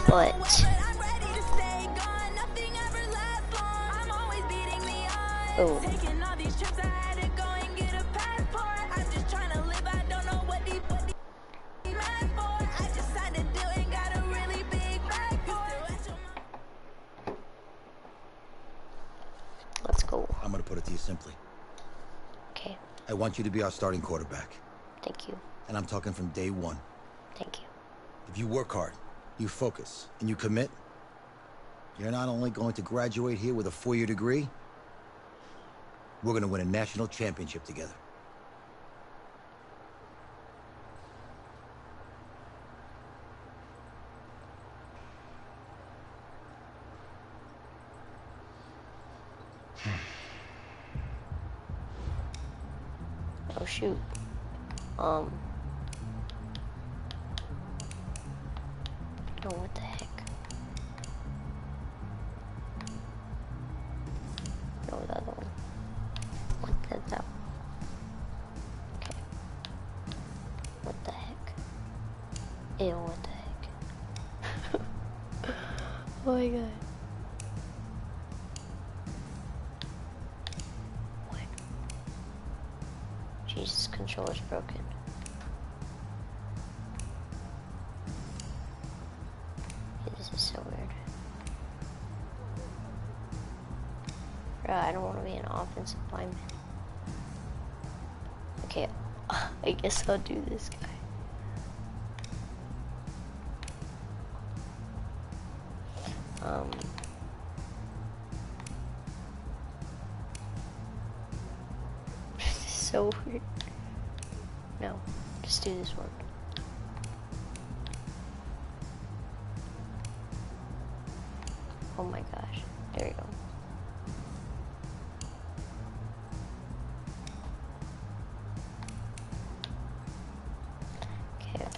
But oh, let's go. I'm gonna put it to you simply. Okay. I want you to be our starting quarterback. Thank you. And I'm talking from day one. Thank you. If you work hard, you focus, and you commit, you're not only going to graduate here with a 4-year degree, we're gonna win a national championship together. Oh shoot. Oh, what the heck? No, the other one. What the that? Okay. What the heck? Ew, what the heck? Oh my god. What? Jesus, controller's broken. This is so weird. Bro, I don't want to be an offensive lineman. Okay, I guess I'll do this guy. This is so weird. No, just do this one. Oh my gosh, there you go. Okay.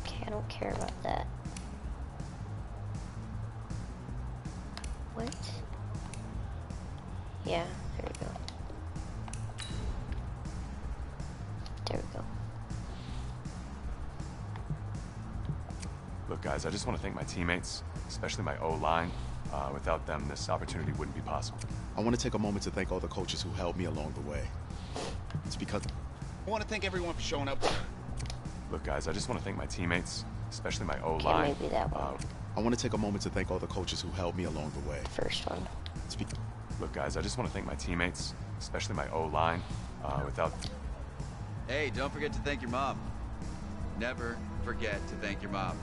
Okay, I don't care about that. What? Yeah, there we go. There we go. Look, guys, I just want to thank my teammates, especially my O-line. Without them, this opportunity wouldn't be possible. I want to take a moment to thank all the coaches who helped me along the way. It's because I want to thank everyone for showing up. Look, guys, I just want to thank my teammates, especially my Okay, O-line. maybe that one. I want to take a moment to thank all the coaches who helped me along the way. First one. It's because Look, guys, I just want to thank my teammates, especially my O-line. Without... Hey, don't forget to thank your mom. Never forget to thank your mom.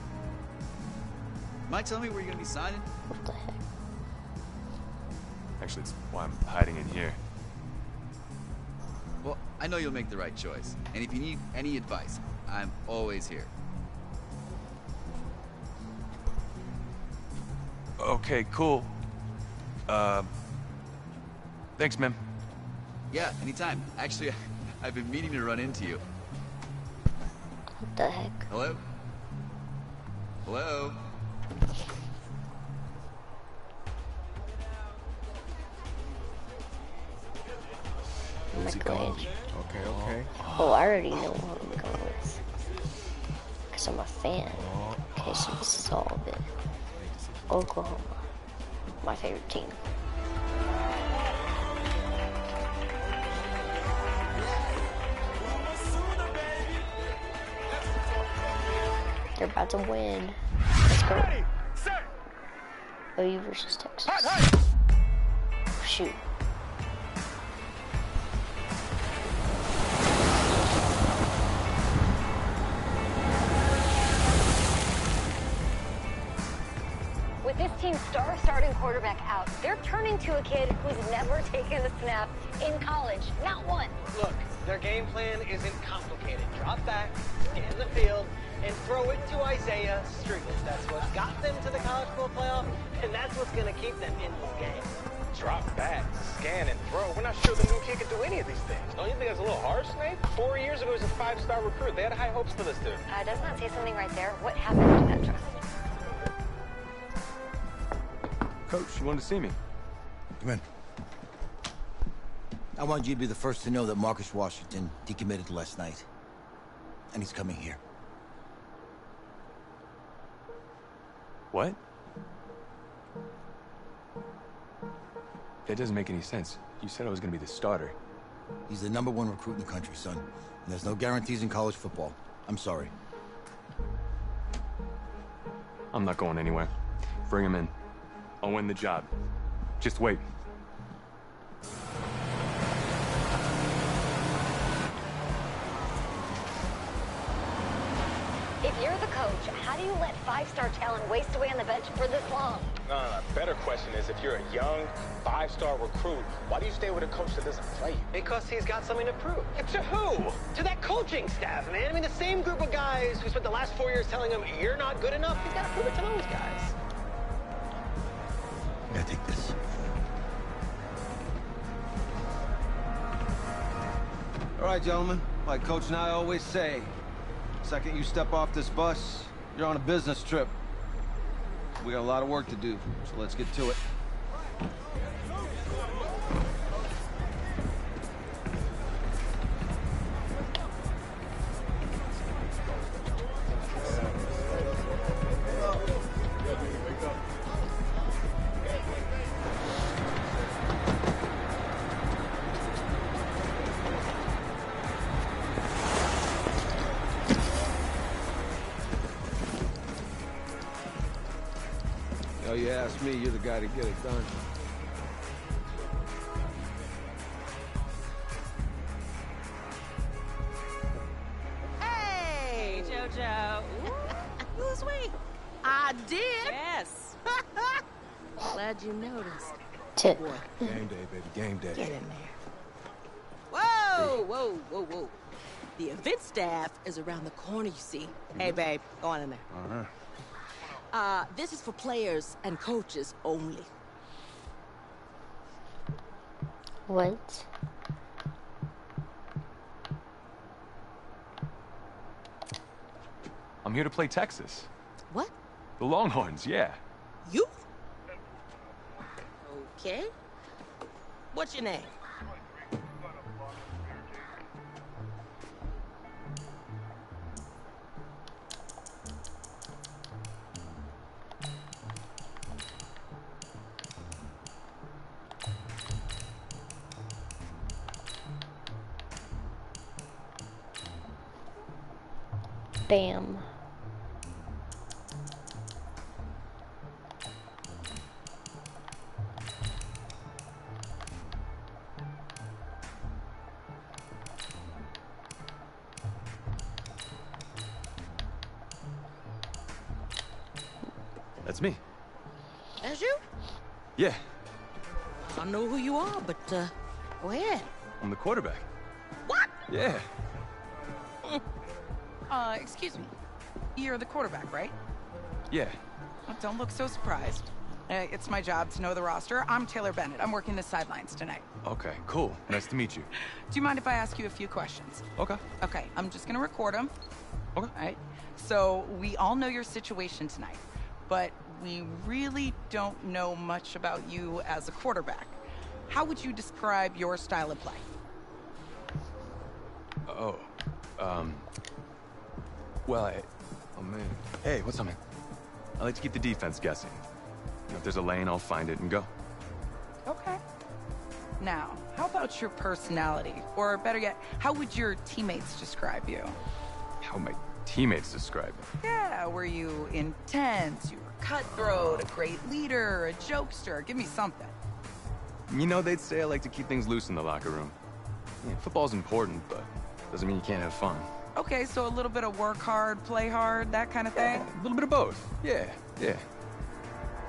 Mind telling me where you're gonna be signing? What the heck? Actually, it's why I'm hiding in here. Well, I know you'll make the right choice. And if you need any advice, I'm always here. Okay, cool. Thanks, man. Yeah, anytime. Actually, I've been meaning to run into you. What the heck? Hello? Hello? Michael Edge. okay. Oh, I already know who I'm going with. Because I'm a fan. Okay, so this is all of it. Oklahoma. My favorite team. They're about to win. Let's go. OU versus Texas. Oh, shoot. With this team's star starting quarterback out, they're turning to a kid who's never taken a snap in college. Not one. Look, their game plan isn't complicated. Drop back, scan the field, and throw it to Isaiah Striegel. That's what got them to the college football playoff, and that's what's going to keep them in this game. Drop back, scan, and throw. We're not sure the new kid can do any of these things. Don't you think that's a little harsh, Nate? 4 years ago, he was a 5-star recruit. They had high hopes for this dude. Does not say something right there. What happened to that trust? Coach, you wanted to see me? Come in. I want you to be the first to know that Marcus Washington decommitted last night. And he's coming here. What? That doesn't make any sense. You said I was gonna be the starter. He's the #1 recruit in the country, son. And there's no guarantees in college football. I'm sorry. I'm not going anywhere. Bring him in. I'll win the job. Just wait. If you're the coach, how do you let five-star talent waste away on the bench for this long? No. Better question is, if you're a young, five-star recruit, why do you stay with a coach that doesn't play you? Because he's got something to prove. To who? To that coaching staff, man. I mean, the same group of guys who spent the last 4 years telling him, you're not good enough. He's got to prove it to those guys. I gotta take this. All right, gentlemen. Like Coach and I always say, second you step off this bus, you're on a business trip. We got a lot of work to do, so let's get to it. Oh, you ask me, you're the guy to get it done. Hey, JoJo. Who's we? I did. Yes. Glad you noticed. Tip. Game day, baby, game day. Get in there. Whoa. The event staff is around the corner, you see. Hey, babe, go on in there. This is for players and coaches only. What? I'm here to play Texas. What? The Longhorns, yeah. You? Okay. What's your name? Bam. That's me. That's you? Yeah, I don't know who you are, but, go ahead. I'm the quarterback. What? Yeah. Excuse me. You're the quarterback, right? Yeah. Well, don't look so surprised. It's my job to know the roster. I'm Taylor Bennett. I'm working the sidelines tonight. Okay, cool. Nice to meet you. Do you mind if I ask you a few questions? Okay. Okay, I'm just gonna record them. Okay. All right. So we all know your situation tonight, but we really don't know much about you as a quarterback. How would you describe your style of play? Oh, well, oh man. Hey, what's up, man? I like to keep the defense guessing. You know, if there's a lane, I'll find it and go. Okay. Now, how about your personality? Or better yet, how would your teammates describe you? How would my teammates describe it? Yeah, were you intense? You were cutthroat, a great leader, a jokester? Give me something. You know, they'd say I like to keep things loose in the locker room. Yeah, football's important, but doesn't mean you can't have fun. Okay, so a little bit of work hard, play hard, that kind of thing? A little bit of both. Yeah.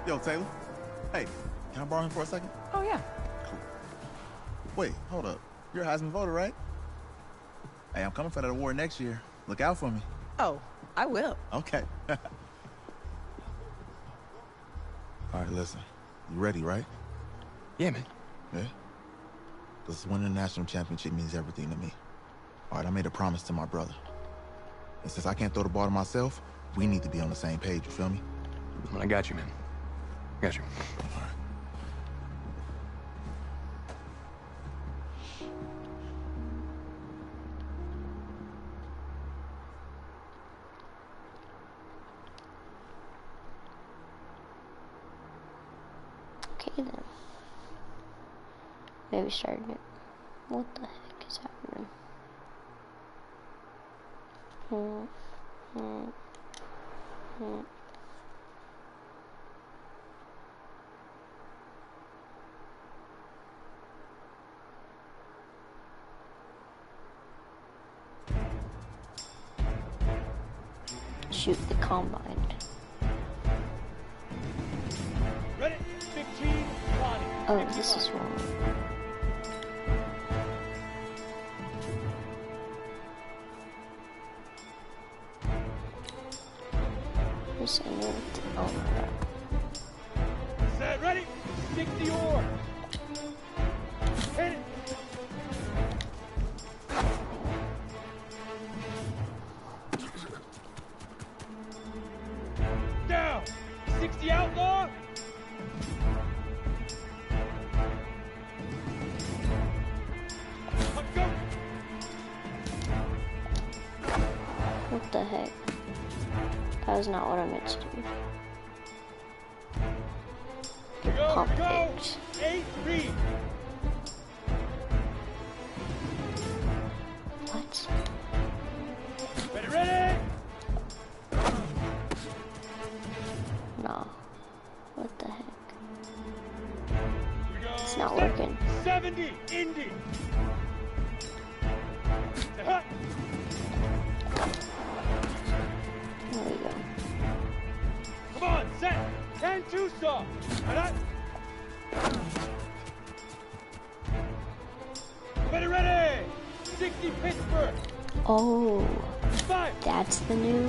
Yo, Taylor. Hey, can I borrow him for a second? Oh, yeah. Wait, hold up. You're a Heisman voter, right? Hey, I'm coming for that award next year. Look out for me. Oh, I will. Okay. All right, listen. You ready, right? Yeah, man. Yeah? Because winning the national championship means everything to me. All right, I made a promise to my brother. And since I can't throw the ball to myself, we need to be on the same page, you feel me? I got you, man. Got you. All right. Okay then. Maybe starting it. What the heck is happening? Shoot the combine. Ready? 15, body. Oh, this is wrong. Yes, I know it. Oh my god. Set, ready? Stick the oar. Hit it. Down. 60 outlaw. Go. What the heck? That was not what I meant to do. Go. Fakes. 8 read. What? Ready? No. What the heck? We go. It's not working. 70, Indy. Hut. There we go. Come on, set. 10 2-star. Ready. 60 Pittsburgh. Oh. 5. That's the new.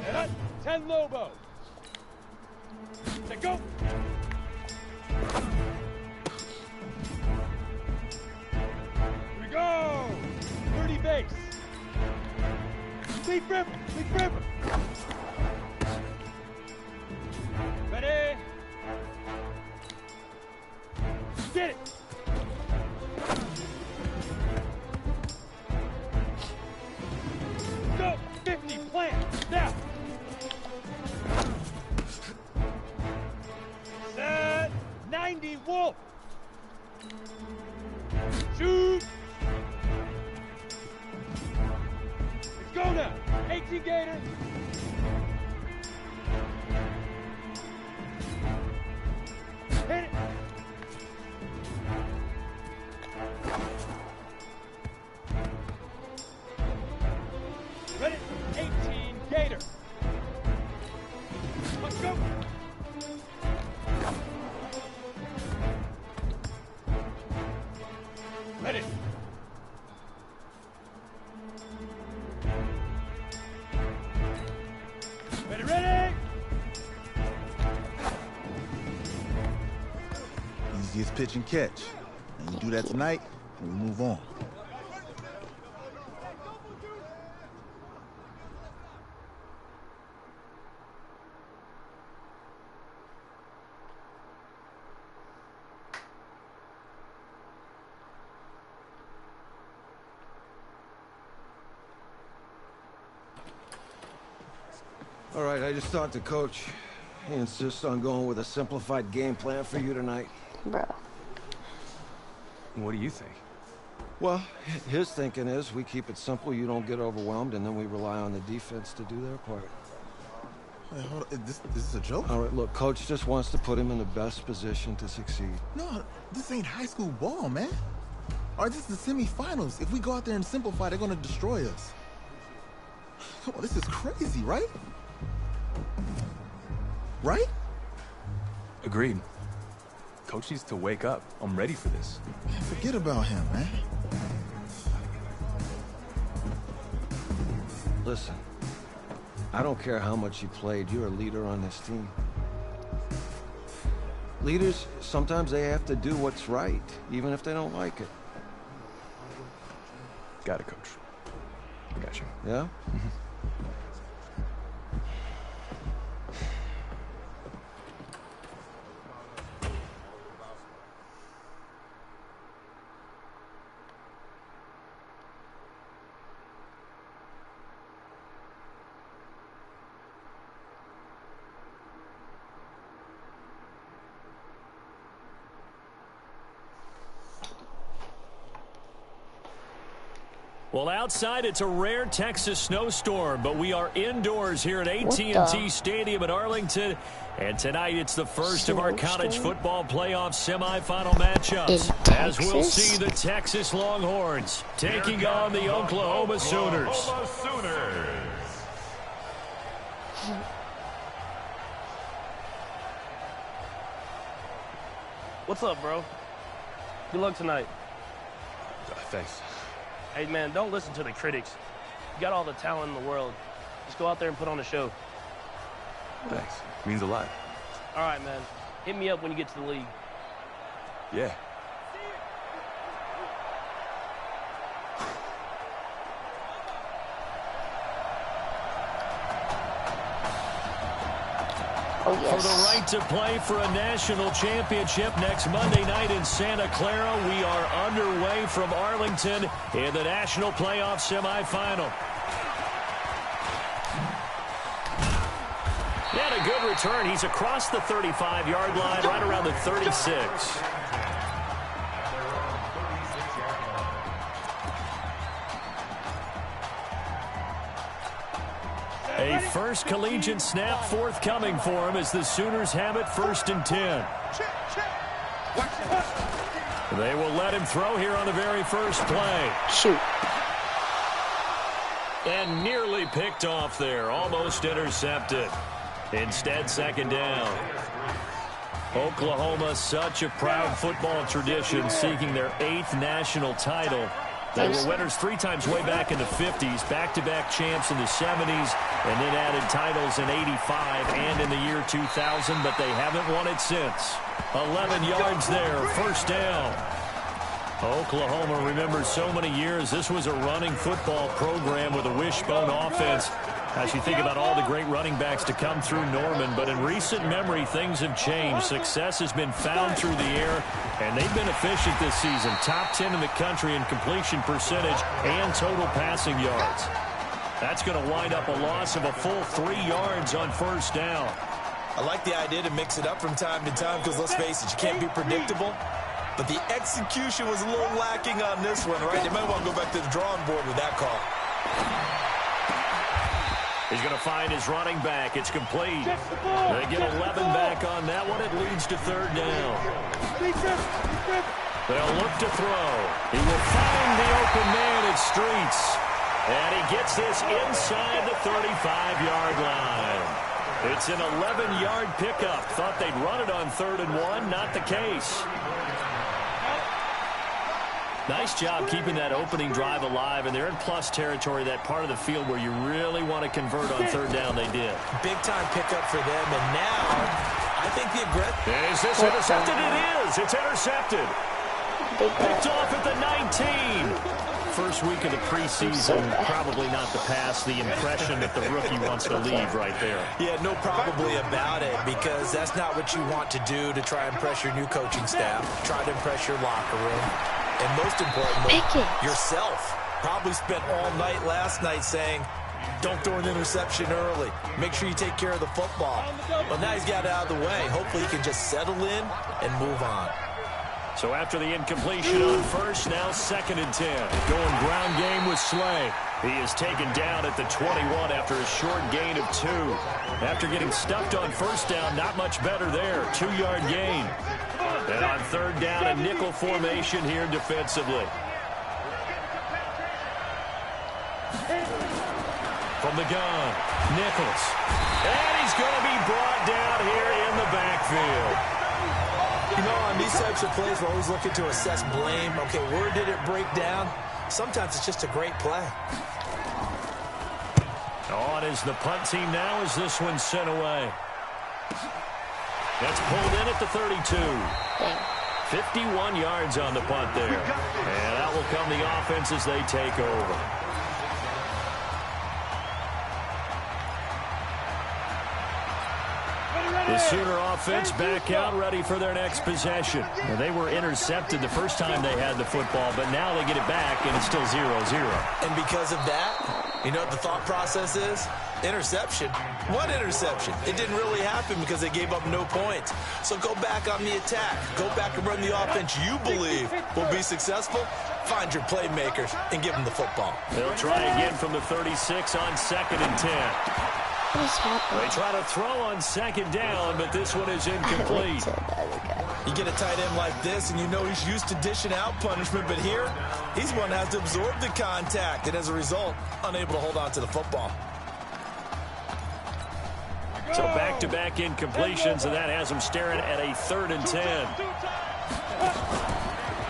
And 10 Lobo. Set, go. Here we go. 30 base. Leaf river. Ready. Get it. Go. 50 plant. Now. Set. 90 wolf. Shoot. Let's go now. 18 gator. Hit it. Ready? 18 gator. Let's go. Ready. Ready. Easiest pitch and catch. And you do that tonight, and we move on. All right, I just talked to Coach. He insists on going with a simplified game plan for you tonight. Bro. What do you think? Well, his thinking is we keep it simple, you don't get overwhelmed, and then we rely on the defense to do their part. Wait, hold on. This is a joke? All right, look, Coach just wants to put him in the best position to succeed. No, this ain't high school ball, man. All right, this is the semifinals. If we go out there and simplify, they're gonna destroy us. Come on, this is crazy, right? Right? Agreed. Coach needs to wake up. I'm ready for this. Man, forget about him, man. Listen, I don't care how much you played, you're a leader on this team. Leaders, sometimes they have to do what's right, even if they don't like it. Got it, Coach. Got you. Yeah? Well, outside it's a rare Texas snowstorm, but we are indoors here at AT&T Stadium in Arlington. And tonight it's the first of our college football playoff semifinal matchups. As we'll see the Texas Longhorns taking on the Oklahoma Sooners. What's up, bro? Good luck tonight. Thanks. Hey, man, don't listen to the critics. You got all the talent in the world. Just go out there and put on a show. Thanks. Means a lot. All right, man. Hit me up when you get to the league. Yeah. For the right to play for a national championship next Monday night in Santa Clara, we are underway from Arlington in the national playoff semifinal. And a good return. He's across the 35-yard line, right around the 36. A first collegiate snap forthcoming for him as the Sooners have it 1st and 10. They will let him throw here on the very first play. Shoot. And nearly picked off there, almost intercepted. Instead, 2nd down. Oklahoma, such a proud football tradition, seeking their 8th national title. They were winners 3 times way back in the 50s, back-to-back champs in the 70s, and then added titles in 85 and in the year 2000, but they haven't won it since. 11 yards there, 1st down. Oklahoma remembers so many years. This was a running football program with a wishbone offense. As you think about all the great running backs to come through Norman, but in recent memory, things have changed. Success has been found through the air, and they've been efficient this season. Top 10 in the country in completion percentage and total passing yards. That's going to wind up a loss of a full 3 yards on 1st down. I like the idea to mix it up from time to time because, let's face it, you can't be predictable. But the execution was a little lacking on this one, right? They might want to go back to the drawing board with that call. He's going to find his running back. It's complete. They get 11 back on that one. It leads to 3rd down. They'll look to throw. He will find the open man at Streets. And he gets this inside the 35-yard line. It's an 11-yard pickup. Thought they'd run it on 3rd and 1. Not the case. Nice job keeping that opening drive alive, and they're in plus territory, that part of the field where you really want to convert on 3rd down. They did. Big-time pickup for them, and now I think the aggressive... Is this intercepted? It is. It's intercepted. Picked off at the 19. First week of the preseason, probably not the pass, the impression that the rookie wants to leave right there. Yeah, no probably about it, because that's not what you want to do to try and impress your new coaching staff, try to impress your locker room. And most importantly, yourself. Probably spent all night last night saying, don't throw an interception early. Make sure you take care of the football. Well, now he's got it out of the way. Hopefully he can just settle in and move on. So after the incompletion on 1st, now 2nd and 10. Going ground game with Slay. He is taken down at the 21 after a short gain of 2. After getting stuffed on 1st down, not much better there. 2-yard gain. And on 3rd down, a nickel formation here defensively. From the gun, Nichols. And he's going to be brought down here in the backfield. You know, on these types of plays, we're always looking to assess blame. Okay, where did it break down? Sometimes it's just a great play. On is the punt team now as this one's sent away. That's pulled in at the 32. 51 yards on the punt there. And out will come the offense as they take over. The Sooner offense back out, ready for their next possession. Now, they were intercepted the first time they had the football, but now they get it back, and it's still 0-0. And because of that, you know what the thought process is? Interception. What interception? It didn't really happen because they gave up no points. So go back on the attack. Go back and run the offense you believe will be successful. find your playmakers and give them the football. They'll try again from the 36 on 2nd and 10. What is happening? They try to throw on 2nd down, but this one is incomplete. You get a tight end like this, and you know he's used to dishing out punishment, but here, he's one that has to absorb the contact, and as a result, unable to hold on to the football. So back-to-back incompletions, and that has him staring at a 3rd and 10.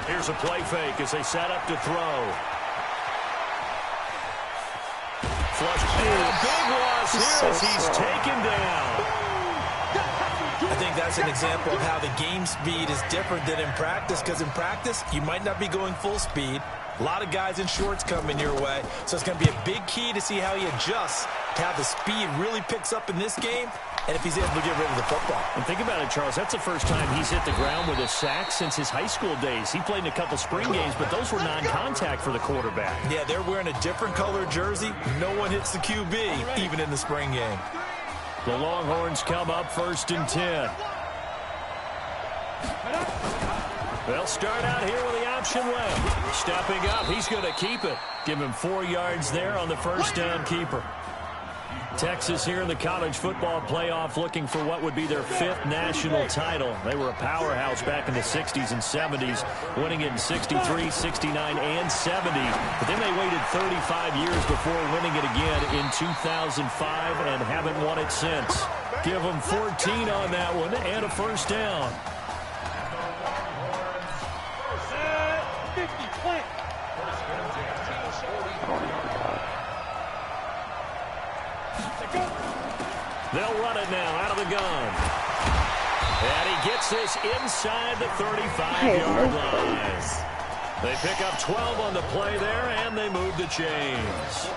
Here's a play fake as they set up to throw. Flush. And a big loss here as he's taken down. I think that's an example of how the game speed is different than in practice, because in practice, you might not be going full speed. A lot of guys in shorts coming your way, so it's going to be a big key to see how he adjusts to how the speed really picks up in this game, and if he's able to get rid of the football. And think about it, Charles. That's the first time he's hit the ground with a sack since his high school days. He played in a couple spring games, but those were non-contact for the quarterback. Yeah, they're wearing a different color jersey. No one hits the QB, even in the spring game. The Longhorns come up 1st and 10. They'll start out here with the option left. Stepping up, he's going to keep it. Give him 4 yards there on the first down keeper. Texas here in the college football playoff looking for what would be their 5th national title. They were a powerhouse back in the 60s and 70s, winning it in 63, 69, and 70. But then they waited 35 years before winning it again in 2005 and haven't won it since. Give them 14 on that one and a first down. They'll run it now out of the gun. And he gets this inside the 35-yard line. They pick up 12 on the play there, and they move the chains.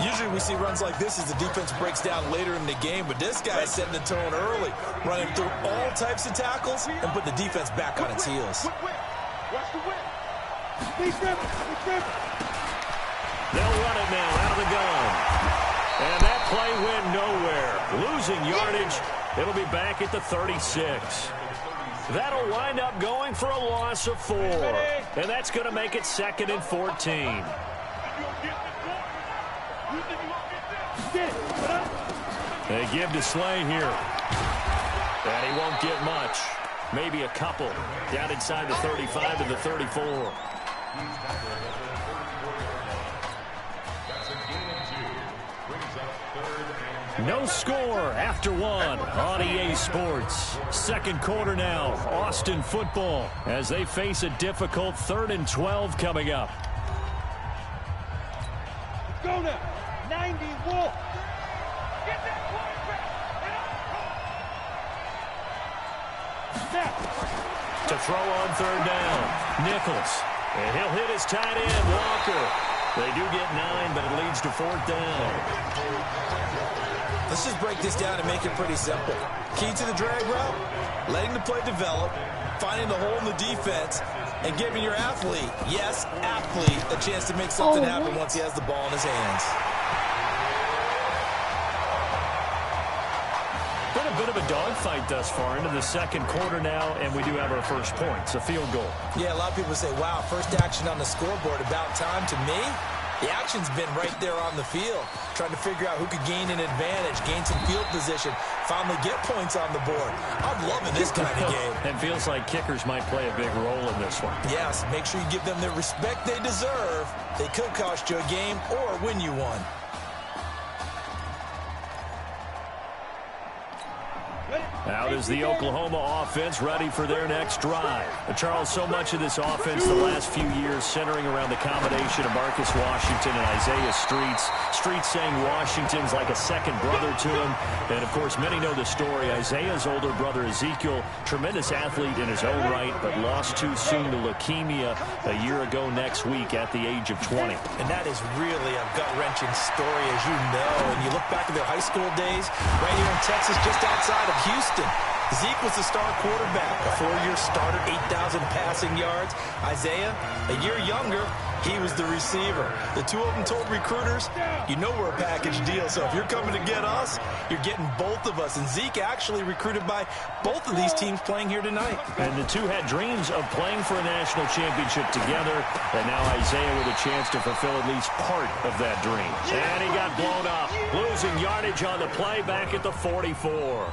Usually we see runs like this as the defense breaks down later in the game, but this guy is setting the tone early, running through all types of tackles and put the defense back on its heels. They'll run it now out of the gun. And that play went nowhere. Losing yardage. It'll be back at the 36. That'll wind up going for a loss of 4. And that's going to make it 2nd and 14. They give to Slay here. And he won't get much. Maybe a couple. Down inside the 35 to the 34. No score after 1 on EA Sports. 2nd quarter now, Austin football, as they face a difficult 3rd and 12 coming up. Go now, 90 Wolf. Get that To throw on 3rd down, Nichols. And he'll hit his tight end, Walker. They do get 9, but it leads to 4th down. Let's just break this down and make it pretty simple. Key to the drag route, letting the play develop, finding the hole in the defense, and giving your athlete, yes, athlete, a chance to make something happen once he has the ball in his hands. Been a bit of a dogfight thus far into the 2nd quarter now, and we do have our first points, a field goal. Yeah, a lot of people say, wow, first action on the scoreboard, about time. To me, the action's been right there on the field, trying to figure out who could gain an advantage, gain some field position, finally get points on the board. I'm loving this kind of game. And feels like kickers might play a big role in this one. Yes, make sure you give them the respect they deserve. They could cost you a game or win you one. Out is the Oklahoma offense ready for their next drive. Charles, so much of this offense the last few years centering around the combination of Marcus Washington and Isaiah Streets. Streets saying Washington's like a second brother to him. And, of course, many know the story. Isaiah's older brother, Ezekiel, tremendous athlete in his own right, but lost too soon to leukemia a year ago next week at the age of 20. And that is really a gut-wrenching story, as you know. And you look back at their high school days, right here in Texas, just outside of Houston. Zeke was the star quarterback, a 4-year starter, 8,000 passing yards. Isaiah, a year younger, he was the receiver. The two of them told recruiters, you know we're a package deal, so if you're coming to get us, you're getting both of us. And Zeke actually recruited by both of these teams playing here tonight. And the two had dreams of playing for a national championship together, and now Isaiah with a chance to fulfill at least part of that dream. And he got blown up, losing yardage on the play back at the 44.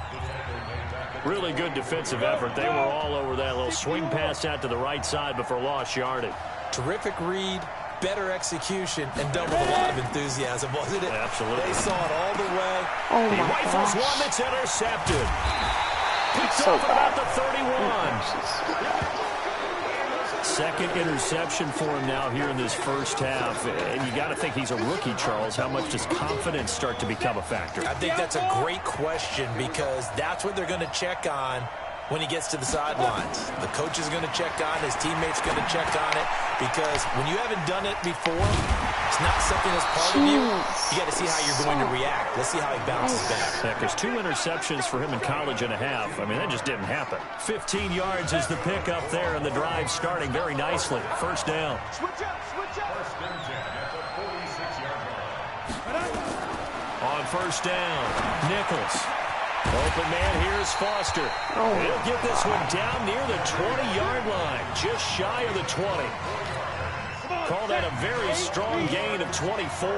Really good defensive effort. They were all over that little swing pass out to the right side before lost yardage. Terrific read, better execution, and done with a lot of enthusiasm, wasn't it? Absolutely. They saw it all the way. Oh he my rifles gosh. one that's intercepted. Picked So off at about the bad. 31. Second interception for him now here in this first half. And you got to think he's a rookie, Charles. How much does confidence start to become a factor? I think that's a great question because that's what they're going to check on when he gets to the sidelines. The coach is going to check on, his teammates going to check on it, because when you haven't done it before, it's not something that's part of you. You got to see how you're going to react. Let's see how he bounces back. Yeah, because 2 interceptions for him in college and a half. I mean, that just didn't happen. 15 yards is the pickup there, and the drive starting very nicely. First down. Switch up, switch up. On first down, Nichols. Open man, here's Foster. He'll get this one down near the 20-yard line, just shy of the 20. Call that a very strong gain of 24.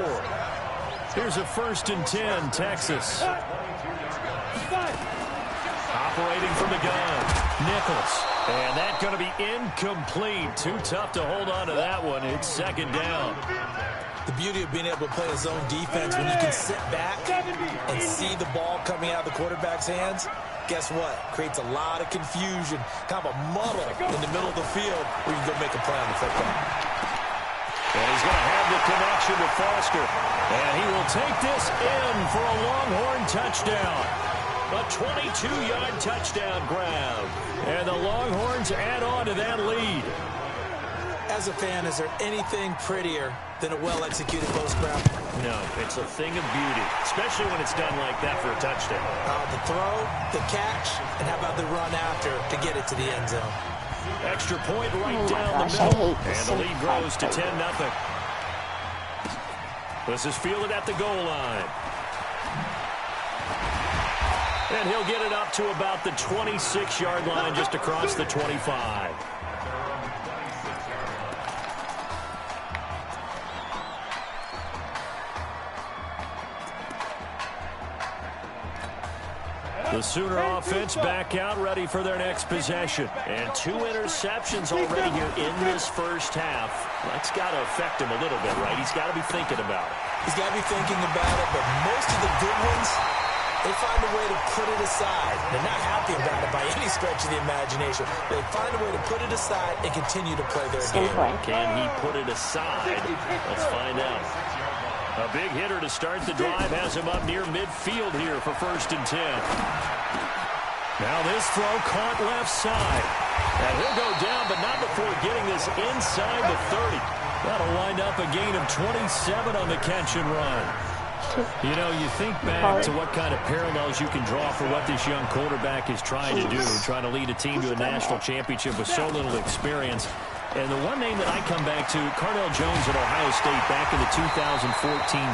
Here's a 1st and 10, Texas. Operating from the gun, Nichols. And that's going to be incomplete. Too tough to hold on to that one. It's 2nd down. The beauty of being able to play a zone defense when you can sit back and see the ball coming out of the quarterback's hands, guess what? Creates a lot of confusion, kind of a muddle in the middle of the field where you can go make a play on the football. And he's going to have the connection to Foster. And he will take this in for a Longhorn touchdown. A 22-yard touchdown grab. And the Longhorns add on to that lead. As a fan, is there anything prettier than a well-executed post grab? No, it's a thing of beauty, especially when it's done like that for a touchdown. The throw, the catch, and how about the run after to get it to the end zone? Extra point right down the middle, and the lead grows to 10-0. This is fielded at the goal line. And he'll get it up to about the 26-yard line, just across the 25. The Sooner offense back out, ready for their next possession. And 2 interceptions already here in this first half. That's got to affect him a little bit, right? He's got to be thinking about it. He's got to be thinking about it, but most of the good ones, they find a way to put it aside. They're not happy about it by any stretch of the imagination. They find a way to put it aside and continue to play their game. Can he put it aside? Let's find out. A big hitter to start the drive has him up near midfield here for 1st and 10. Now this throw caught left side. And he'll go down, but not before getting this inside the 30. That'll wind up a gain of 27 on the catch and run. You know, you think back to what kind of parallels you can draw for what this young quarterback is trying to do, trying to lead a team to a national championship with so little experience. And the one name that I come back to, Cardale Jones at Ohio State back in the 2014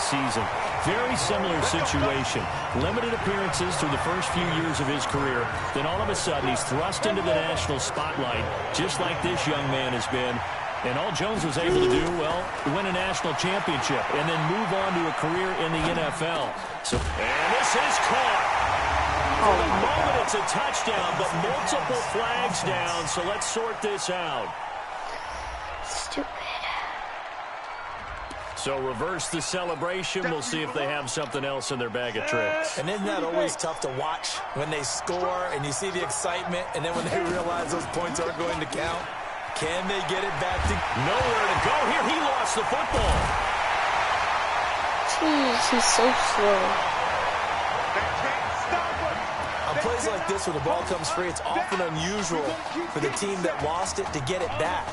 season. Very similar situation. Limited appearances through the first few years of his career. Then all of a sudden, he's thrust into the national spotlight, just like this young man has been. And all Jones was able to do, well, win a national championship and then move on to a career in the NFL. And this is caught. For the moment, it's a touchdown, but multiple flags down, so let's sort this out. Stupid. So reverse the celebration. We'll see if they have something else in their bag of tricks. And isn't that always tough to watch when they score and you see the excitement, and then when they realize those points aren't going to count? Can they get it back to... Nowhere to go here. He lost the football. Jeez, he's so slow. On plays like this where the ball comes free, it's often unusual for the team that lost it to get it back.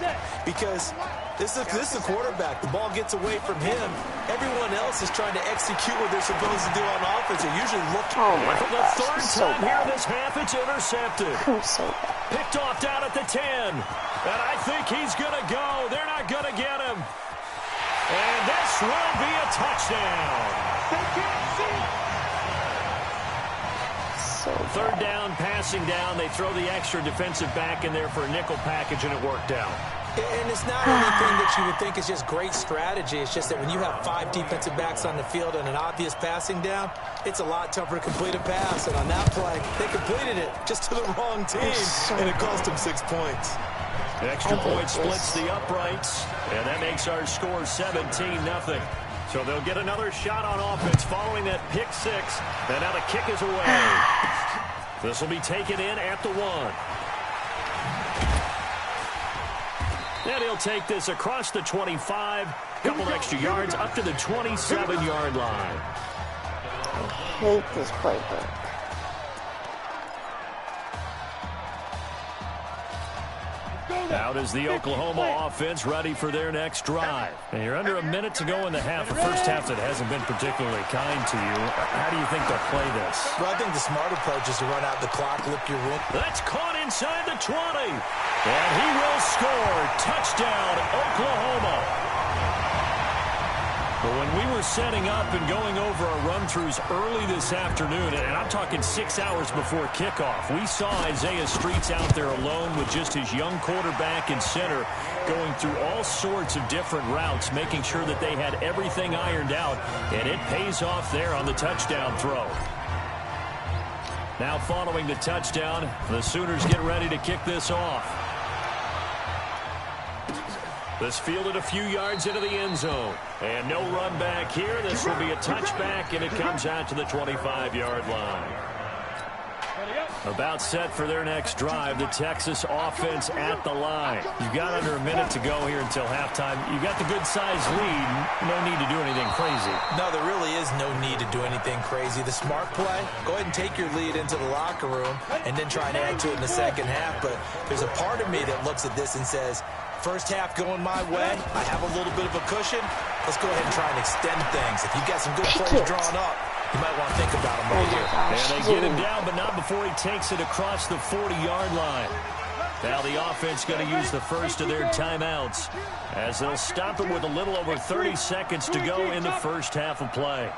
Because This is a quarterback. The ball gets away from him. Everyone else is trying to execute what they're supposed to do on offense. They're usually looking. Oh my gosh, for the third time here this half, it's intercepted. So picked off down at the 10. And I think he's going to go. They're not going to get him. And this will be a touchdown. Third down, passing down. They throw the extra defensive back in there for a nickel package, and it worked out. And it's not anything that you would think is just great strategy. It's just that when you have 5 defensive backs on the field and an obvious passing down, it's a lot tougher to complete a pass. And on that play, they completed it just to the wrong team, and it cost them 6 points. Extra point splits the uprights, and that makes our score 17-0. So they'll get another shot on offense following that pick 6. And now the kick is away. This will be taken in at the 1. And he'll take this across the 25, couple extra yards up to the 27-yard line. I hate this playbook. Out is the Oklahoma offense ready for their next drive. And you're under a minute to go in the half. A first half that hasn't been particularly kind to you. How do you think they'll play this? Well, I think the smart approach is to run out the clock, lick your win. That's caught inside the 20. And he will score. Touchdown, Oklahoma. But when we were setting up and going over our run-throughs early this afternoon, and I'm talking 6 hours before kickoff, we saw Isaiah Streets out there alone with just his young quarterback and center going through all sorts of different routes, making sure that they had everything ironed out, and it pays off there on the touchdown throw. Now following the touchdown, the Sooners get ready to kick this off. This fielded a few yards into the end zone. And no run back here. This will be a touchback, and it comes out to the 25-yard line. About set for their next drive, the Texas offense at the line. You've got under a minute to go here until halftime. You've got the good-sized lead. No need to do anything crazy. No, there really is no need to do anything crazy. The smart play, go ahead and take your lead into the locker room and then try and add to it in the second half. But there's a part of me that looks at this and says, first half going my way, I have a little bit of a cushion. Let's go ahead and try and extend things. If you've got some good plays drawn up, you might want to think about them right here. And they get him down, but not before he takes it across the 40-yard line. Now the offense going to use the first of their timeouts as they'll stop it with a little over 30 seconds to go in the first half of play.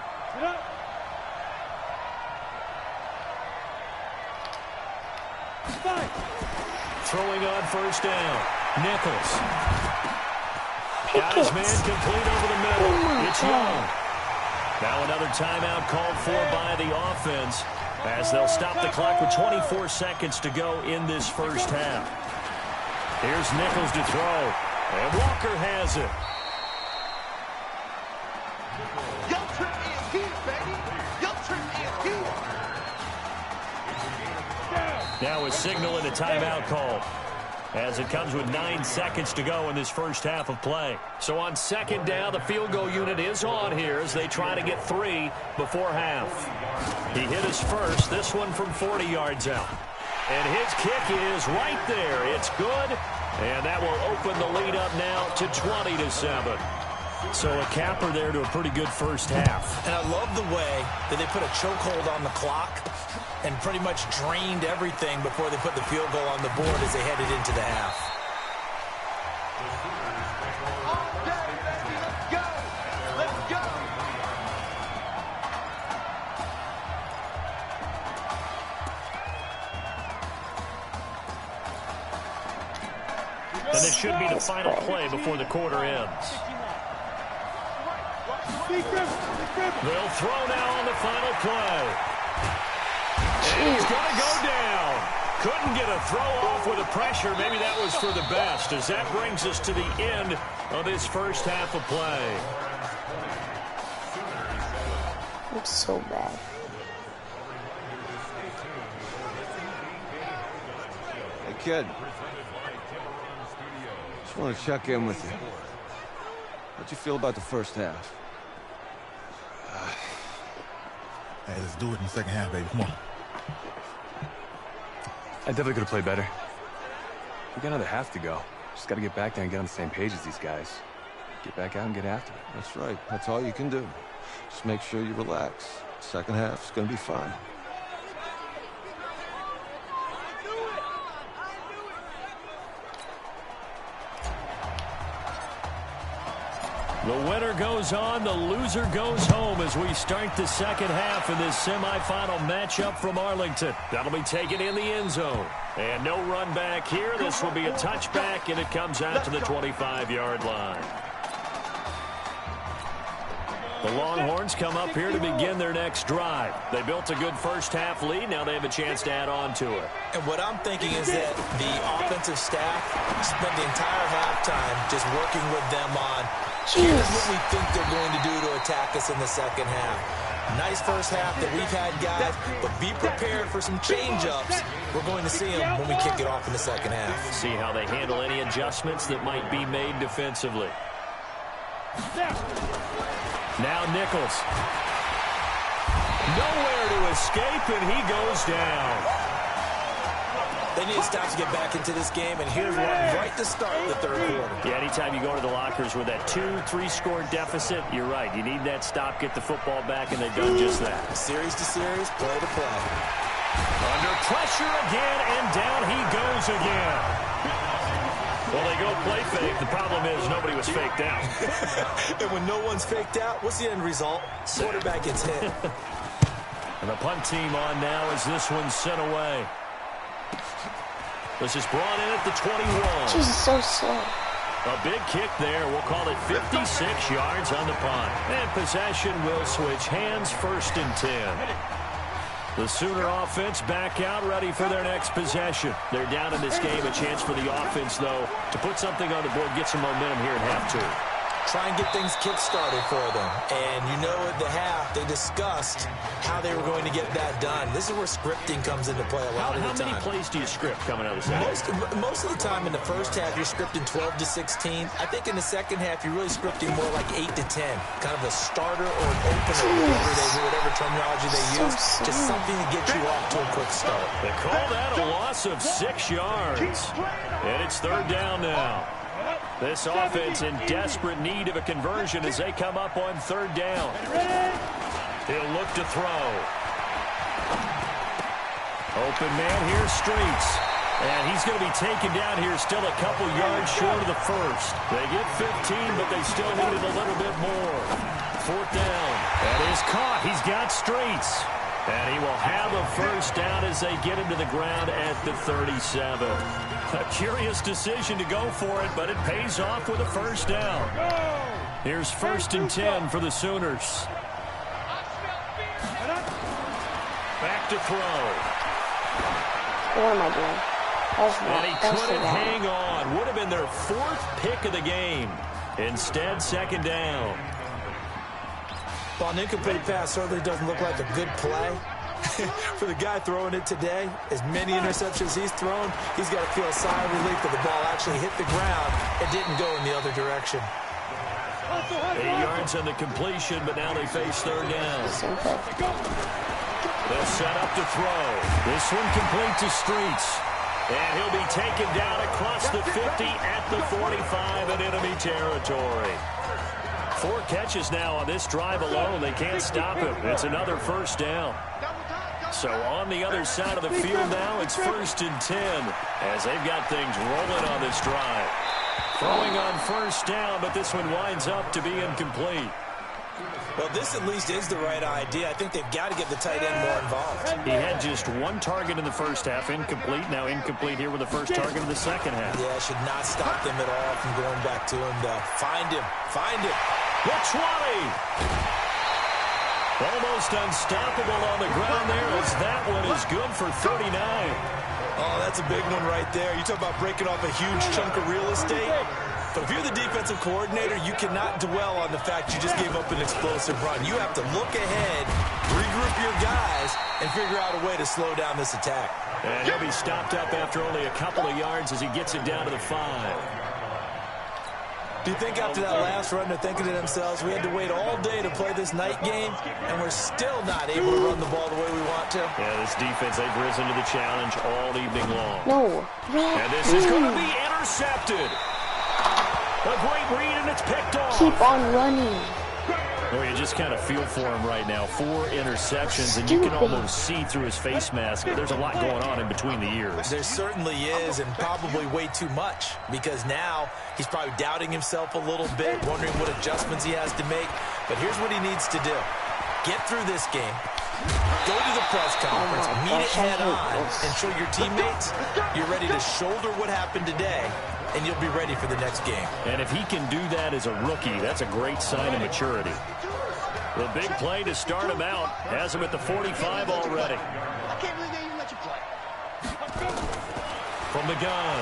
Throwing on first down. Nichols. Got his man complete over the middle. It's Young. Now another timeout called for by the offense as they'll stop the clock with 24 seconds to go in this first half. Here's Nichols to throw. And Walker has it. Young Trip is here, baby. Young Trip is here. Now a signal and a timeout call as it comes with 9 seconds to go in this first half of play. So on second down, the field goal unit is on here as they try to get 3 before half. He hit his first, this one from 40 yards out. And his kick is right there. It's good, and that will open the lead up now to 20-7. So a capper there to a pretty good first half. And I love the way that they put a chokehold on the clock and pretty much drained everything before they put the field goal on the board as they headed into the half. Let's go. And this should be the final play before the quarter ends. They'll throw now on the final play. And he's going to go down. Couldn't get a throw off with the pressure. Maybe that was for the best, as that brings us to the end of this first half of play. I'm so bad. Hey, kid. Just want to check in with you. How'd you feel about the first half? Hey, let's do it in the second half, baby. Come on. I definitely could have played better. We got another half to go. Just got to get back there and get on the same page as these guys. Get back out and get after it. That's right. That's all you can do. Just make sure you relax. Second half's going to be fine. The winner goes on, the loser goes home as we start the second half in this semifinal matchup from Arlington. That'll be taken in the end zone. And no run back here. This will be a touchback, and it comes out to the 25-yard line. The Longhorns come up here to begin their next drive. They built a good first-half lead. Now they have a chance to add on to it. And what I'm thinking is that the offensive staff spent the entire halftime just working with them on here's what we think they're going to do to attack us in the second half. Nice first half that we've had, guys, but be prepared for some change-ups. We're going to see them when we kick it off in the second half. See how they handle any adjustments that might be made defensively. Now Nichols. Nowhere to escape, and he goes down. They need to stop to get back into this game, and here's one right to start the third quarter. Yeah, anytime you go to the lockers with that 2-3 score deficit, you're right. You need that stop, get the football back, and they've done just that. Series to series, play to play. Under pressure again, and down he goes again. Well, they go play fake. The problem is nobody was faked out. And when no one's faked out, what's the end result? Quarterback gets hit. And the punt team on now as this one's sent away. This is brought in at the 21. Jesus, so slow. A big kick there. We'll call it 56 yards on the punt. And possession will switch hands, 1st and 10. The Sooner offense back out, ready for their next possession. They're down in this game. A chance for the offense, though, to put something on the board, get some momentum here in half 2. Try and get things kick-started for them. And you know at the half, they discussed how they were going to get that done. This is where scripting comes into play a lot of the time. How many plays do you script coming out of the second? Most of the time in the first half, you're scripting 12 to 16. I think in the second half, you're really scripting more like 8 to 10. Kind of a starter or an opener, whatever terminology they use. Just something to get you off to a quick start. They call that a loss of 6 yards. And it's 3rd down now. This offense in desperate need of a conversion as they come up on 3rd down. He'll look to throw. Open man here, Streets. And he's going to be taken down here still a couple yards short of the first. They get 15, but they still needed a little bit more. 4th down. That is caught. He's got Streets. And he will have a first down as they get him to the ground at the 37. A curious decision to go for it, but it pays off with a first down. Here's 1st and 10 for the Sooners. Back to throw. What am I doing? And he couldn't hang on. Would have been their 4th pick of the game. Instead, 2nd down. Well, an incomplete pass certainly doesn't look like a good play. For the guy throwing it today, as many interceptions he's thrown, he's got to feel a sigh of relief that the ball actually hit the ground and didn't go in the other direction. 8 yards on the completion, but now they face 3rd down. They'll set up to throw. This one complete to Streets. And he'll be taken down across the 50 at the 45 in enemy territory. 4 catches now on this drive alone. They can't stop him. It's another first down. So on the other side of the field now, it's 1st and 10 as they've got things rolling on this drive. Throwing on 1st down, but this one winds up to be incomplete. Well, this at least is the right idea. I think they've got to get the tight end more involved. He had just 1 target in the first half, incomplete. Now incomplete here with the first target in the second half. Yeah, should not stop them at all from going back to him, though. Find him. Find him. The 20. Almost unstoppable on the ground there as that one is good for 39. Oh, that's a big one right there. You talk about breaking off a huge chunk of real estate. But if you're the defensive coordinator, you cannot dwell on the fact you just gave up an explosive run. You have to look ahead, regroup your guys, and figure out a way to slow down this attack. And he'll be stopped up after only a couple of yards as he gets it down to the 5. Do you think after that last run they're thinking to themselves, we had to wait all day to play this night game, and we're still not able to run the ball the way we want to? Yeah, this defense, they've risen to the challenge all evening long. No. And this is going to be intercepted. A great read, and it's picked off. Keep on running. Well, you just kind of feel for him right now. 4 interceptions, and you can almost see through his face mask. There's a lot going on in between the ears. There certainly is, and probably way too much, because now he's probably doubting himself a little bit, wondering what adjustments he has to make. But here's what he needs to do. Get through this game. Go to the press conference, meet it head on, and show your teammates you're ready to shoulder what happened today, and you'll be ready for the next game. And if he can do that as a rookie, that's a great sign of maturity. The big play to start him out has him at the 45 already. I can't believe they even let you play. From the gun,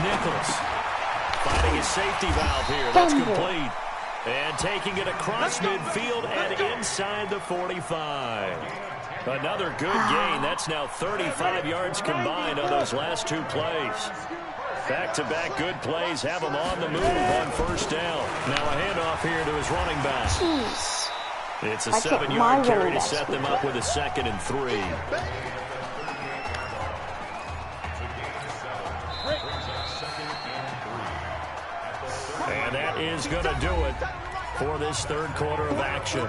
Nichols finding his safety valve here. That's complete. And taking it across midfield and inside the 45. Another good gain. That's now 35 yards combined on those last 2 plays. Back-to-back good plays have him on the move on first down. Now a handoff here to his running back. Jeez. It's a 7-yard carry to set them up with a 2nd and 3. And that is going to do it for this 3rd quarter of action.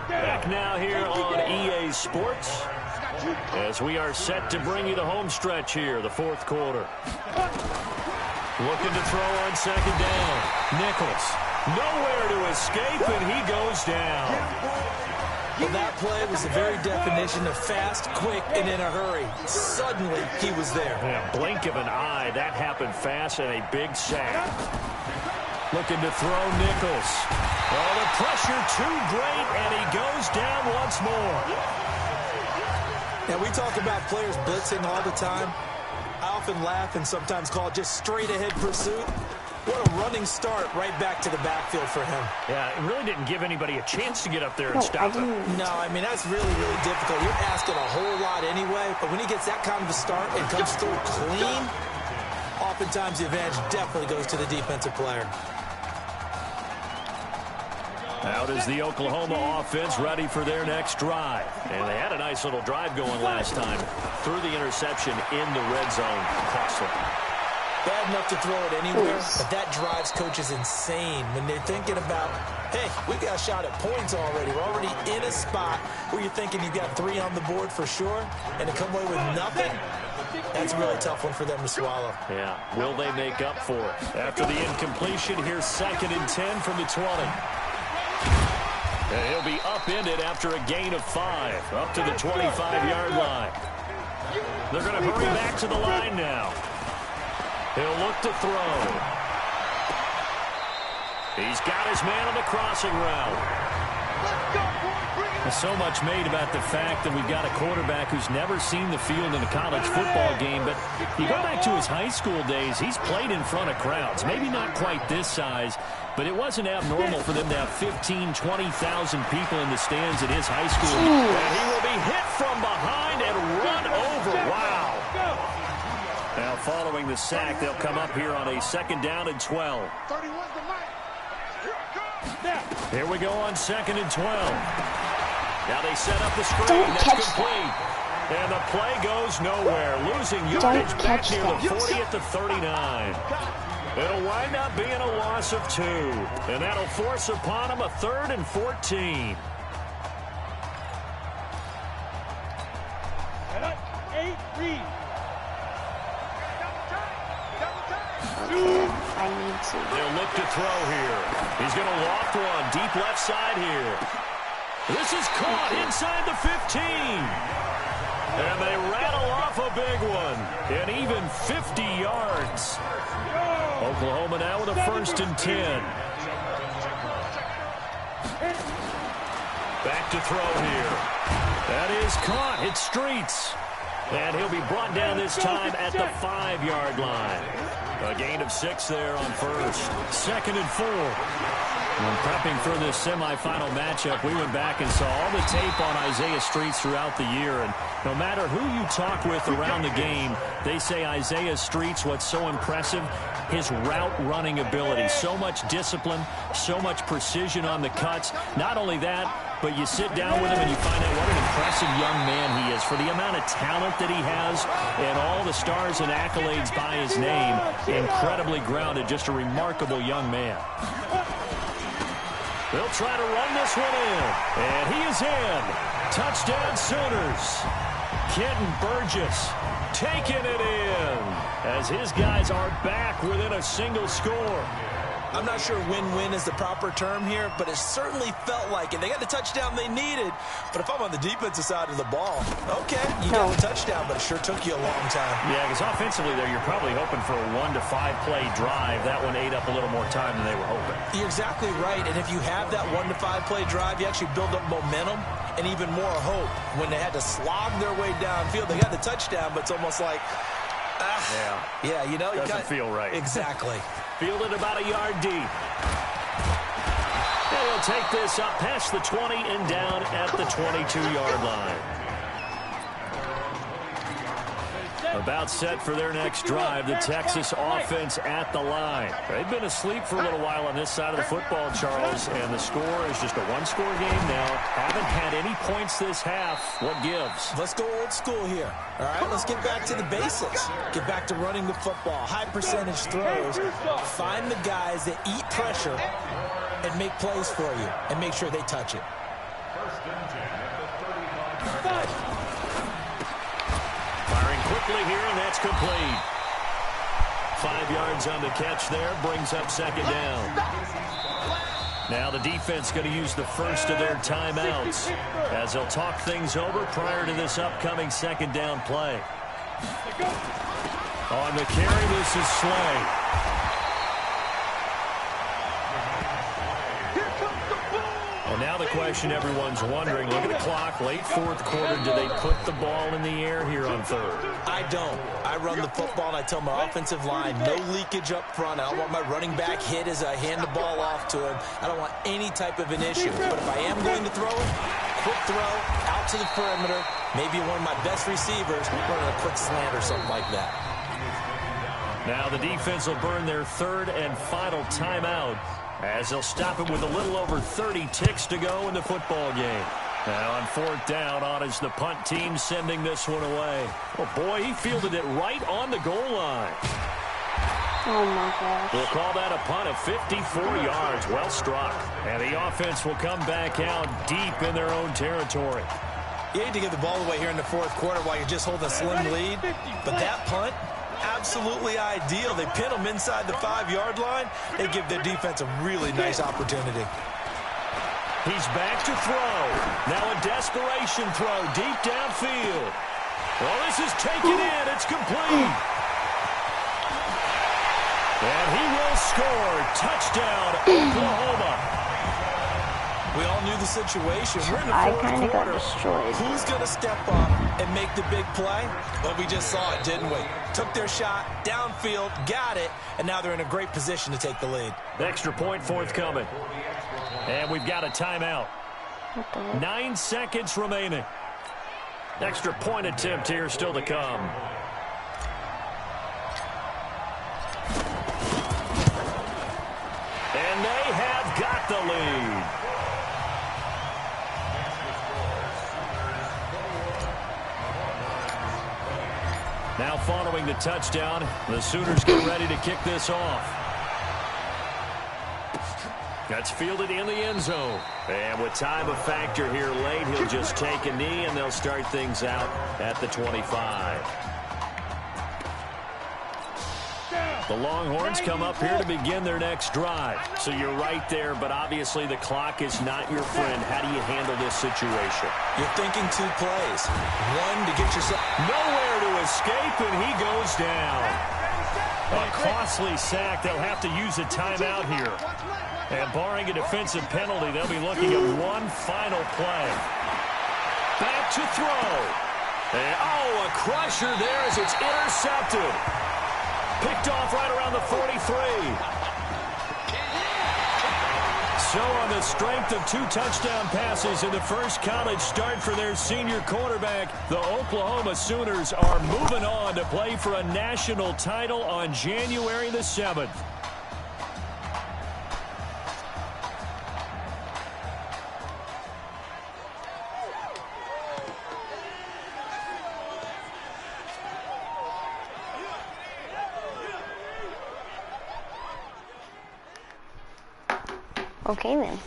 Back now here on EA Sports as we are set to bring you the home stretch here, the 4th quarter. Looking to throw on 2nd down. Nichols. Nowhere to escape, and he goes down. Well, that play was the very definition of fast, quick, and in a hurry. Suddenly, he was there. Yeah, blink of an eye. That happened fast and a big sack. Looking to throw Nichols. Oh, the pressure too great, and he goes down once more. Now, we talk about players blitzing all the time. I often laugh and sometimes call it just straight-ahead pursuit. What a running start right back to the backfield for him. Yeah, it really didn't give anybody a chance to get up there and stop him. No, I mean, that's really, really difficult. You're asking a whole lot anyway, but when he gets that kind of a start and comes through clean, oftentimes the advantage definitely goes to the defensive player. Out is the Oklahoma offense ready for their next drive. And they had a nice little drive going last time. Threw the interception in the red zone. Costly. Bad enough to throw it anywhere, but that drives coaches insane when they're thinking about, hey, we got a shot at points already. We're already in a spot where you're thinking you've got 3 on the board for sure, and to come away with nothing, that's a really tough one for them to swallow. Yeah, will they make up for it? After the incompletion, here's 2nd and 10 from the 20. And he'll be upended after a gain of 5, up to the 25-yard line. They're going to hurry back to the line now. He'll look to throw. He's got his man on the crossing route. There's so much made about the fact that we've got a quarterback who's never seen the field in a college football game, but you go back to his high school days, he's played in front of crowds. Maybe not quite this size, but it wasn't abnormal for them to have 15,000, 20,000 people in the stands at his high school. And he will be hit from behind and run over. Wow. Now, following the sack, they'll come up here on a 2nd down and 12. Here we go on 2nd and 12. Now they set up the screen. That's complete. And the play goes nowhere. Losing yardage back near the 40 at the 39. It'll wind up being a loss of 2. And that'll force upon them a 3rd and 14. Read. I need to. They'll look to throw here. He's going to loft one deep left side here. This is caught inside the 15. And they rattle off a big one. And even 50 yards. Oklahoma now with a 1st and 10. Back to throw here. That is caught. Hit streets. And he'll be brought down this time at the 5-yard line. A gain of 6 there on 1st. 2nd and 4. When prepping for this semifinal matchup, we went back and saw all the tape on Isaiah Streets throughout the year. And no matter who you talk with around the game, they say Isaiah Streets, what's so impressive, his route running ability. So much discipline, so much precision on the cuts. Not only that, but you sit down with him and you find out what an impressive young man he is for the amount of talent that he has and all the stars and accolades by his name. Incredibly grounded, just a remarkable young man. They'll try to run this one in, and he is in. Touchdown Sooners. Kenton Burgess taking it in as his guys are back within a single score. I'm not sure win-win is the proper term here, but it certainly felt like it. They got the touchdown they needed, but if I'm on the defensive side of the ball, okay, you got the touchdown, but it sure took you a long time. Yeah, because offensively there, you're probably hoping for a 1 to 5 play drive. That one ate up a little more time than they were hoping. You're exactly right, and if you have that 1 to 5 play drive, you actually build up momentum and even more hope. When they had to slog their way downfield, they got the touchdown, but it's almost like, yeah, you know, doesn't feel right. Exactly. Fielded about a yard deep. And he'll take this up past the 20 and down at the 22-yard line. About set for their next drive, the Texas offense at the line. They've been asleep for a little while on this side of the football, Charles, and the score is just a one-score game now. Haven't had any points this half. What gives? Let's go old school here. All right, let's get back to the basics. Get back to running the football, high percentage throws. Find the guys that eat pressure and make plays for you and make sure they touch it. Firing quickly here, and that's complete. 5 yards on the catch there, brings up second down. Now the defense going to use the first of their timeouts as they'll talk things over prior to this upcoming second down play. On the carry, this is Slay. And now the question everyone's wondering, look at the clock, late fourth quarter, do they put the ball in the air here on third? I don't. I run the football and I tell my offensive line, no leakage up front. I don't want my running back hit as I hand the ball off to him. I don't want any type of an issue. But if I am going to throw it, quick throw, out to the perimeter, maybe one of my best receivers running a quick slant or something like that. Now the defense will burn their third and final timeout as they'll stop it with a little over 30 ticks to go in the football game. Now on fourth down, on is the punt team sending this one away. Oh boy, he fielded it right on the goal line. Oh my gosh. We'll call that a punt of 54 yards. Well struck. And the offense will come back out deep in their own territory. You hate to give the ball away here in the fourth quarter while you're just holding a slim lead, but that punt, absolutely ideal. They pin them inside the 5-yard line. They give their defense a really nice opportunity. He's back to throw. Now a desperation throw deep downfield. Well, this is taken in. It's complete. And he will score. Touchdown, Oklahoma. We all knew the situation. We're in the fourth quarter. Who's going to step up and make the big play? Well, we just saw it, didn't we? Took their shot, downfield, got it, and now they're in a great position to take the lead. Extra point forthcoming. And we've got a timeout. 9 seconds remaining. Extra point attempt here still to come. And they have got the lead. Now following the touchdown, the Sooners get ready to kick this off. That's fielded in the end zone. And with time a factor here late, he'll just take a knee and they'll start things out at the 25. The Longhorns come up here to begin their next drive. So you're right there, but obviously the clock is not your friend. How do you handle this situation? You're thinking 2 plays. One to get yourself nowhere to escape, and he goes down. A costly sack. They'll have to use a timeout here. And barring a defensive penalty, they'll be looking at one final play. Back to throw. And, oh, a crusher there as it's intercepted. Picked off right around the 43. So on the strength of 2 touchdown passes in the first college start for their senior quarterback, the Oklahoma Sooners are moving on to play for a national title on January the 7th. Okay then.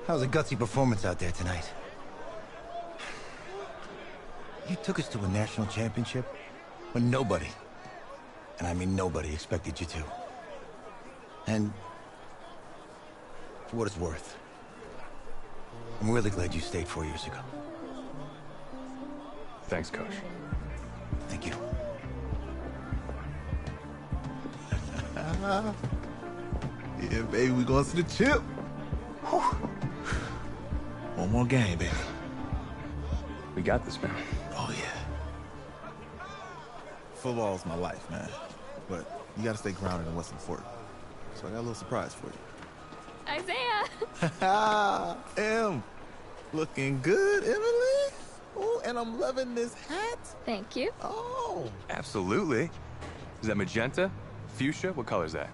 That was a gutsy performance out there tonight. You took us to a national championship when nobody, and I mean nobody, expected you to. And for what it's worth, I'm really glad you stayed 4 years ago. Thanks, Coach. Thank you. Yeah, baby, we going to the chip. Whew. One more game, baby. We got this, man. Oh, yeah. Football's my life, man. But you got to stay grounded in what's important. So I got a little surprise for you. Isaiah! Em, looking good, Emily. Oh, and I'm loving this hat. Thank you. Oh. Absolutely. Is that magenta? Fuchsia? What color is that?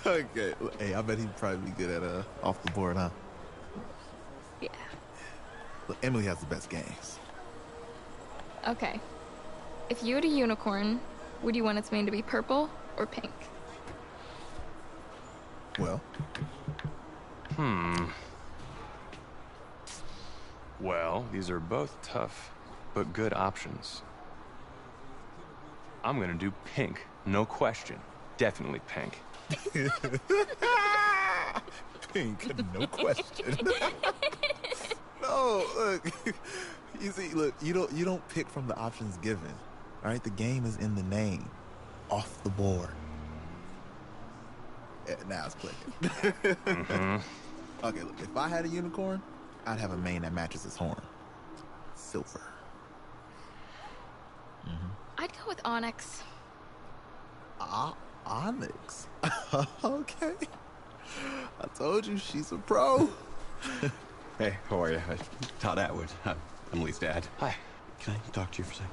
Okay. Hey, I bet he'd probably be good at off the board, huh? Yeah. Look, Emily has the best games. Okay. If you had a unicorn, would you want its mane to be purple or pink? Well? Well, these are both tough, but good options. I'm gonna do pink, no question. Definitely pink. Pink, no question. No, look. You see, look, you don't pick from the options given. All right, the game is in the name. Off the board. Yeah, now it's clicking. Okay, look, if I had a unicorn, I'd have a mane that matches his horn. Silver. I'd go with Onyx. Onyx. Okay. I told you she's a pro. Hey, how are you? Todd Atwood. I'm Emily's dad. Hi. Can I talk to you for a second?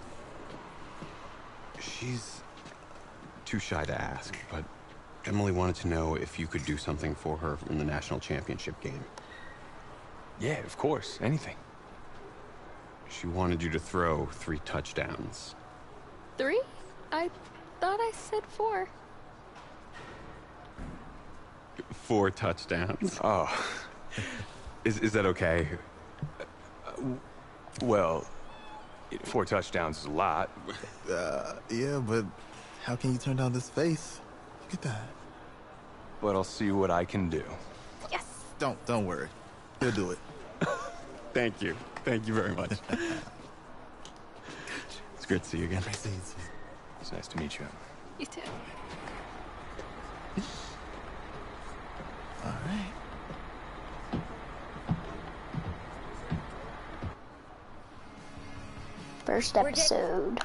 She's too shy to ask, but Emily wanted to know if you could do something for her in the national championship game. Yeah, of course. Anything. She wanted you to throw 3 touchdowns. 3? I thought I said 4. 4 touchdowns. Oh. Is that okay? Well, 4 touchdowns is a lot. Yeah, but how can you turn down this face? Look at that. But I'll see what I can do. Yes. Don't worry. He'll do it. Thank you. Thank you very much. It's great to see you again. It's nice to meet you. You too. All right. First episode.